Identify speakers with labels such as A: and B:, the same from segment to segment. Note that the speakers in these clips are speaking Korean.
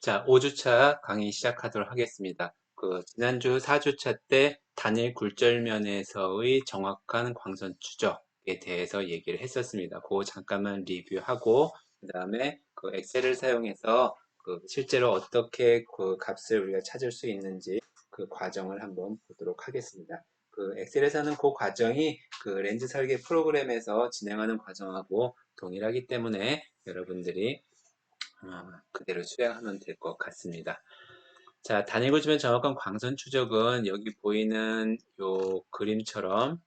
A: 자, 5주차 강의 시작하도록 하겠습니다. 지난주 4주차 때 단일 굴절면에서의 정확한 광선 추적에 대해서 얘기를 했었습니다. 그거 잠깐만 리뷰하고, 그 다음에 그 엑셀을 사용해서 실제로 어떻게 그 값을 우리가 찾을 수 있는지 그 과정을 한번 보도록 하겠습니다. 엑셀에서는 그 과정이 그 렌즈 설계 프로그램에서 진행하는 과정하고 동일하기 때문에 여러분들이 그대로 수행하면 될 것 같습니다. 자, 단위고 주변 정확한 광선 추적은 여기 보이는 요 그림처럼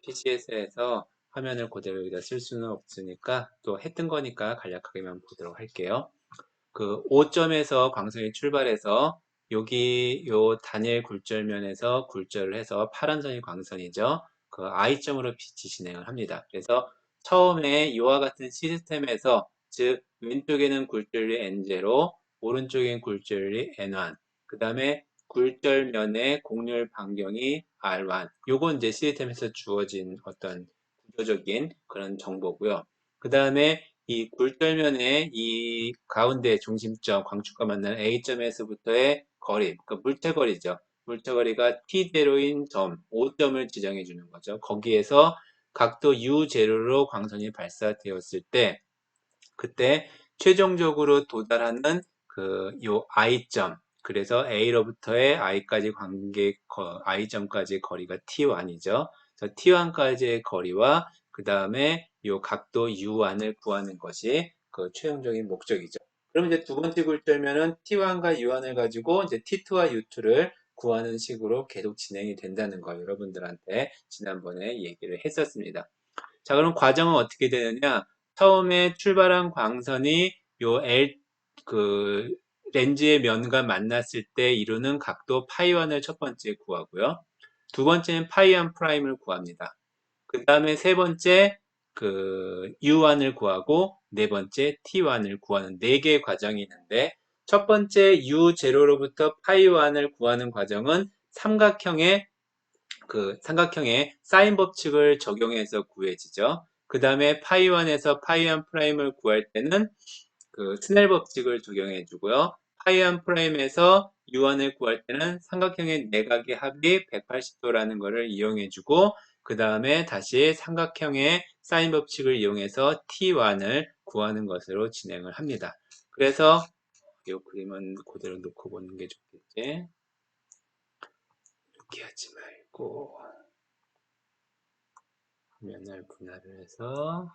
A: PCS에서 화면을 그대로 여기다 쓸 수는 없으니까 또 했던 거니까 간략하게만 보도록 할게요. 그 5점에서 광선이 출발해서 여기 요 단일 굴절면에서 굴절을 해서 파란 선이 광선이죠. 그 I점으로 빛이 진행을 합니다. 그래서 처음에 이와 같은 시스템에서 즉 왼쪽에는 굴절이 N0, 오른쪽엔 굴절이 N1, 그 다음에 굴절면의 곡률 반경이 R1. 요건 이제 시스템에서 주어진 어떤 구조적인 그런 정보고요. 그 다음에 이 굴절면의 이 가운데 중심점 광축과 만나는 A점에서부터의 거리, 그 물체거리죠. 물체거리가 T0인 점, 5점을 지정해 주는 거죠. 거기에서 각도 U0로 광선이 발사되었을 때 그때 최종적으로 도달하는 요 I점, 그래서 A로부터의 I까지 I점까지 거리가 T1이죠. 그래서 T1까지의 거리와 그 다음에 요 각도 U1을 구하는 것이 그 최종적인 목적이죠. 그럼 이제 두 번째 굴절면은 T1과 U1을 가지고 이제 T2와 U2를 구하는 식으로 계속 진행이 된다는 거 여러분들한테 지난번에 얘기를 했었습니다. 자, 그럼 과정은 어떻게 되느냐? 처음에 출발한 광선이 요 렌즈의 면과 만났을 때 이루는 각도 파이1을 첫 번째 구하고요. 두 번째는 파이1 프라임을 구합니다. 그 다음에 세 번째 U1을 구하고 네 번째 T1을 구하는 네 개의 과정이 있는데 첫 번째 U0로부터 파이1을 구하는 과정은 삼각형의 사인 법칙을 적용해서 구해지죠. 그 다음에 파이1에서 파이1 프라임을 구할 때는 스넬 법칙을 적용해 주고요. 파이1 프라임에서 U1을 구할 때는 삼각형의 내각의 합이 180도라는 것을 이용해 주고 그 다음에 다시 삼각형의 사인 법칙을 이용해서 T1을 구하는 것으로 진행을 합니다. 그래서 이 그림은 그대로 놓고 보는 게 좋겠지. 이렇게 하지 말고 화면을 분할을 해서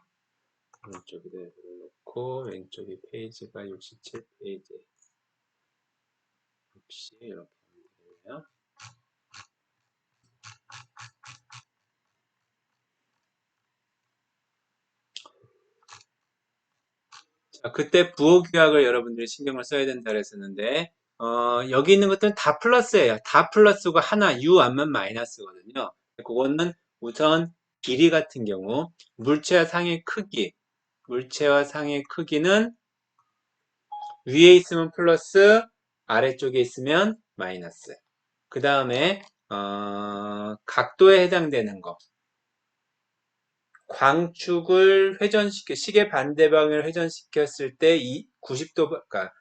A: 오른쪽에다 놓고 왼쪽이 페이지가 67페이지 역시 이렇게 하면 되겠네요. 자, 그때 부호 규약을 여러분들이 신경을 써야 된다 그랬었는데 여기 있는 것들은 다 플러스예요. 다 플러스고 하나 U 안만 마이너스거든요. 그거는 우선 길이 같은 경우 물체와 상의 크기는 위에 있으면 플러스, 아래쪽에 있으면 마이너스. 그 다음에 각도에 해당되는 거. 광축을 시계 반대 방향을 회전시켰을 때 90도, 그러니까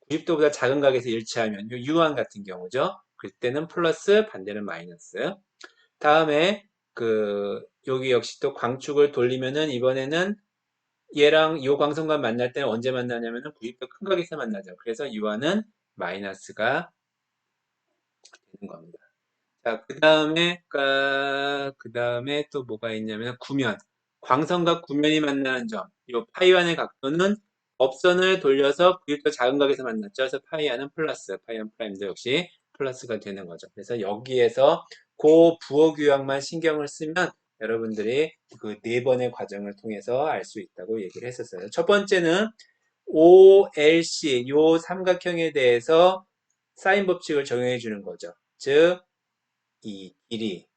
A: 90도보다 작은 각에서 일치하면 유한 같은 경우죠. 그때는 플러스, 반대는 마이너스. 다음에 여기 역시 또 광축을 돌리면은 이번에는 얘랑 요 광선과 만날 때는 언제 만나냐면은 90도 큰 각에서 만나죠. 그래서 유한은 마이너스가 되는 겁니다. 자, 그 다음에 또 뭐가 있냐면 구면. 광선과 구면이 만나는 점. 이 파이완의 각도는 업선을 돌려서 90도 작은 각에서 만났죠. 그래서 파이완은 플러스, 파이완 프라임도 역시 플러스가 되는 거죠. 그래서 여기에서 그 부호 규약만 신경을 쓰면 여러분들이 그 네 번의 과정을 통해서 알 수 있다고 얘기를 했었어요. 첫 번째는 OLC, 요 삼각형에 대해서 사인 법칙을 적용해 주는 거죠. 즉, 이 길이,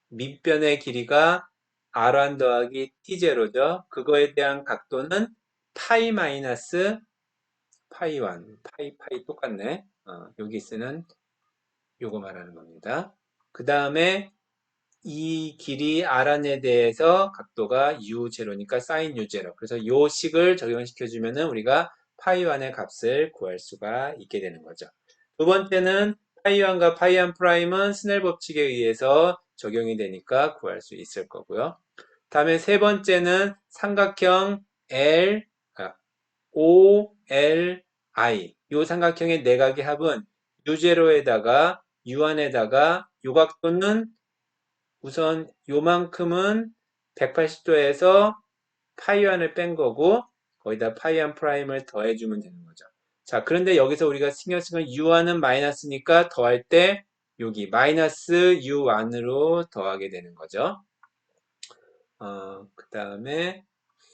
A: 밑변의 길이가 R1 더하기 T0죠. 그거에 대한 각도는 파이 마이너스 파이1. 파이 똑같네. 여기 쓰는 요거 말하는 겁니다. 그 다음에 이 길이 R1에 대해서 각도가 U0니까 사인 U0. 그래서 요 식을 적용시켜주면은 우리가 파이1의 값을 구할 수가 있게 되는 거죠. 두 번째는 파이1과 파이1 프라임은 스넬 법칙에 의해서 적용이 되니까 구할 수 있을 거고요. 다음에 세 번째는 삼각형 L, OLI. 이 삼각형의 내각의 합은 U0에다가 U1에다가 요각도는 우선 요만큼은 180도에서 파이1을 뺀 거고 거기다 파이1 프라임을 더해주면 되는 거죠. 자, 그런데 여기서 우리가 신경 쓴 건 U1은 마이너스니까 더할 때 여기 마이너스 U1으로 더하게 되는 거죠. 그 다음에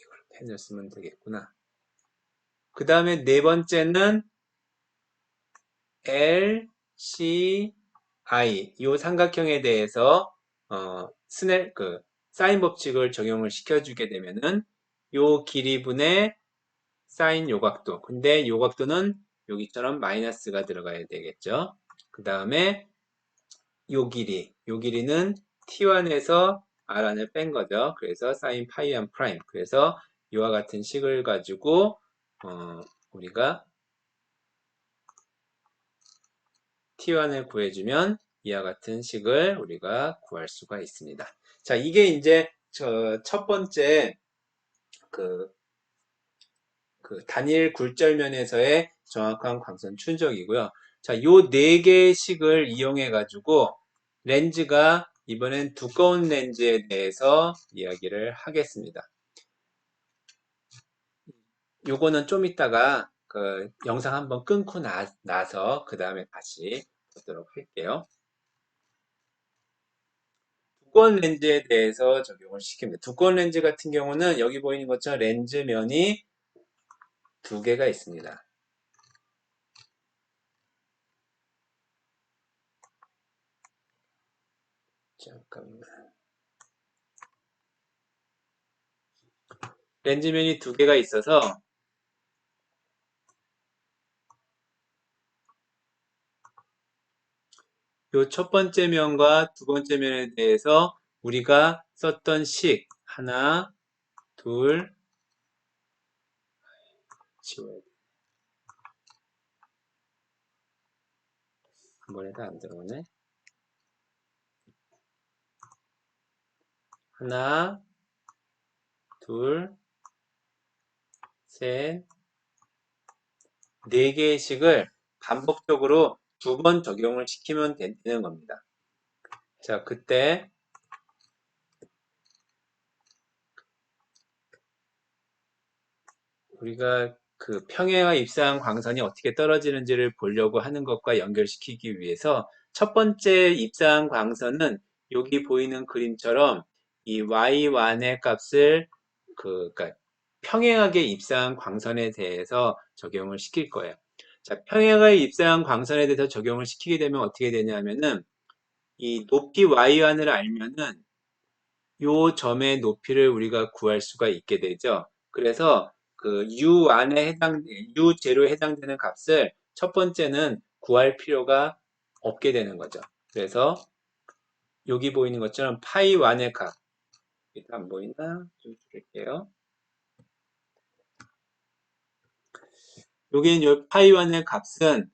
A: 이걸 펜을 쓰면 되겠구나. 그 다음에 네 번째는 L, C, I 이 삼각형에 대해서 스넬 사인 법칙을 적용을 시켜주게 되면은 요 길이분의 사인 요각도. 근데 요각도는 여기처럼 마이너스가 들어가야 되겠죠. 그 다음에 요 길이는 T1에서 R1을 뺀 거죠. 그래서 사인 파이1 프라임. 그래서 이와 같은 식을 가지고 우리가 T1을 구해주면 이와 같은 식을 우리가 구할 수가 있습니다. 자, 이게 이제 첫 번째 그 단일 굴절면에서의 정확한 광선 추적이고요. 자, 요 네 개의 식을 이용해 가지고 렌즈가 이번엔 두꺼운 렌즈에 대해서 이야기를 하겠습니다. 요거는 좀 이따가 그 영상 한번 끊고 나서 그 다음에 다시 보도록 할게요. 두꺼운 렌즈에 대해서 적용을 시킵니다. 두꺼운 렌즈 같은 경우는 여기 보이는 것처럼 렌즈면이 두 개가 있습니다. 잠깐만. 렌즈면이 두 개가 있어서 요 첫 번째 면과 두 번째 면에 대해서 우리가 썼던 식 하나, 둘, 지워야 돼. 한 번에도 안 들어오네. 하나, 둘, 셋, 네 개의 식을 반복적으로 두 번 적용을 시키면 되는 겁니다. 자, 그때 우리가 그 평행화 입사한 광선이 어떻게 떨어지는지를 보려고 하는 것과 연결시키기 위해서 첫 번째 입사한 광선은 여기 보이는 그림처럼 이 y1의 값을 그러니까 평행하게 입사한 광선에 대해서 적용을 시킬 거예요. 자, 평행하게 입사한 광선에 대해서 적용을 시키게 되면 어떻게 되냐면은 이 높이 y1을 알면은 요 점의 높이를 우리가 구할 수가 있게 되죠. 그래서 그 U0에 해당되는 값을 첫 번째는 구할 필요가 없게 되는 거죠. 그래서 여기 보이는 것처럼 파이1의 값. 일단 안 보이나? 좀 줄일게요. 여기는 요 파이1의 값은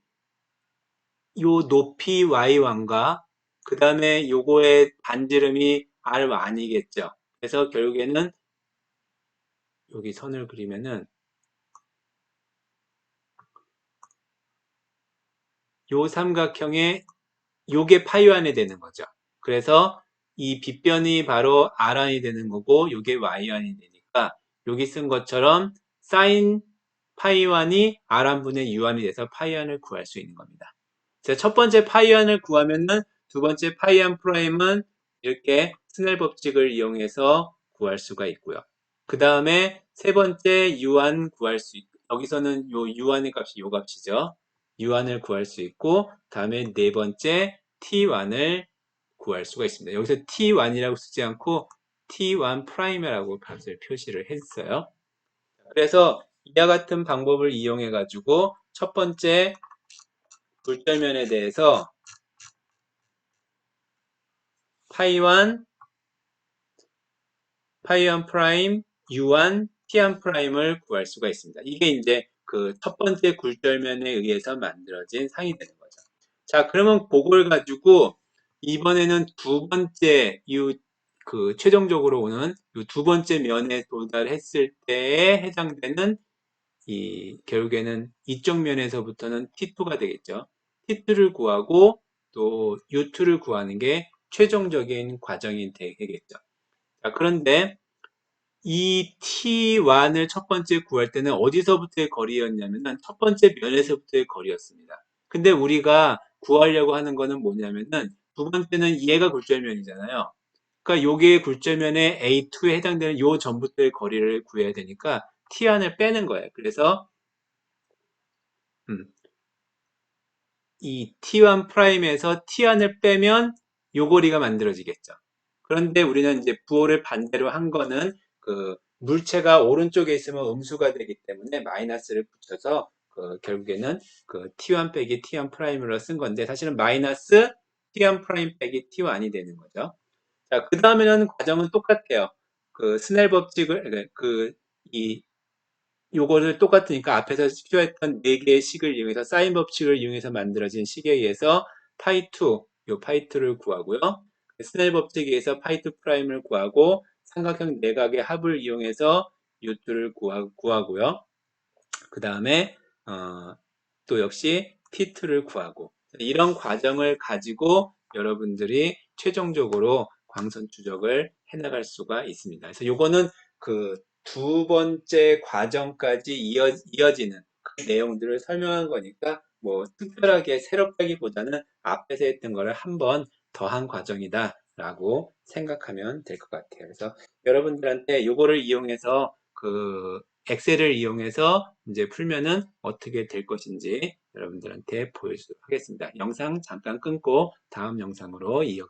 A: 요 높이 y1과 그 다음에 요거의 반지름이 r1이겠죠. 그래서 결국에는 여기 선을 그리면은 요 삼각형의 요게 파이1이 되는 거죠. 그래서 이 빗변이 바로 r1이 되는 거고 요게 y1이 되니까 여기 쓴 것처럼 사인 파이1이 r1분의 u1이 돼서 파이1을 구할 수 있는 겁니다. 첫 번째 파이1을 구하면은 두 번째 파이1 프라임은 이렇게 스넬 법칙을 이용해서 구할 수가 있고요. 그 다음에 세 번째 u1 구할 수 있고 여기서는 요 u1의 값이 요 값이죠. u1을 구할 수 있고 다음에 네 번째 t1을 구할 수가 있습니다. 여기서 t1이라고 쓰지 않고 t1 프라임이라고 값을 표시를 했어요. 그래서 이와 같은 방법을 이용해 가지고 첫 번째 굴절면에 대해서 파이1 프라임, U1, T1 프라임을 구할 수가 있습니다. 이게 이제 그 첫 번째 굴절면에 의해서 만들어진 상이 되는 거죠. 자, 그러면 그걸 가지고 이번에는 두 번째 그 최종적으로 오는 이 두 번째 면에 도달했을 때에 해당되는 결국에는 이쪽 면에서부터는 T2가 되겠죠. T2를 구하고 또 U2를 구하는 게 최종적인 과정이 되겠죠. 자, 그런데 이 T1을 첫 번째 구할 때는 어디서부터의 거리였냐면은 첫 번째 면에서부터의 거리였습니다. 근데 우리가 구하려고 하는 거는 뭐냐면은 두 번째는 얘가 굴절면이잖아요. 그러니까 요게 굴절면에 A2에 해당되는 요 전부터의 거리를 구해야 되니까 T1을 빼는 거예요. 그래서 이 T1 프라임에서 T1을 빼면 요 거리가 만들어지겠죠. 그런데 우리는 이제 부호를 반대로 한 거는 그 물체가 오른쪽에 있으면 음수가 되기 때문에 마이너스를 붙여서 결국에는 그 T1 빼기 T1 프라임으로 쓴 건데 사실은 마이너스 T1 프라임 빼기 T1이 되는 거죠. 자, 그 다음에는 과정은 똑같아요. 그 스넬 법칙을 이 요거를 똑같으니까 앞에서 표했던 4개의 식을 이용해서 사인 법칙을 이용해서 만들어진 식에 의해서 파이2, 요 파이2를 구하고요. 스넬 법칙에 의해서 파이2 프라임을 구하고 삼각형 내각의 합을 이용해서 U2를 구하고요. 그 다음에 또 역시 T2를 구하고 이런 과정을 가지고 여러분들이 최종적으로 광선 추적을 해나갈 수가 있습니다. 그래서 요거는 그 두 번째 과정까지 이어지는 그 내용들을 설명한 거니까 뭐 특별하게 새롭다기보다는 앞에서 했던 거를 한 번 더한 과정이다 라고 생각하면 될 것 같아요. 그래서 여러분들한테 요거를 이용해서 그 엑셀을 이용해서 이제 풀면은 어떻게 될 것인지 여러분들한테 보여주도록 하겠습니다. 영상 잠깐 끊고 다음 영상으로 이어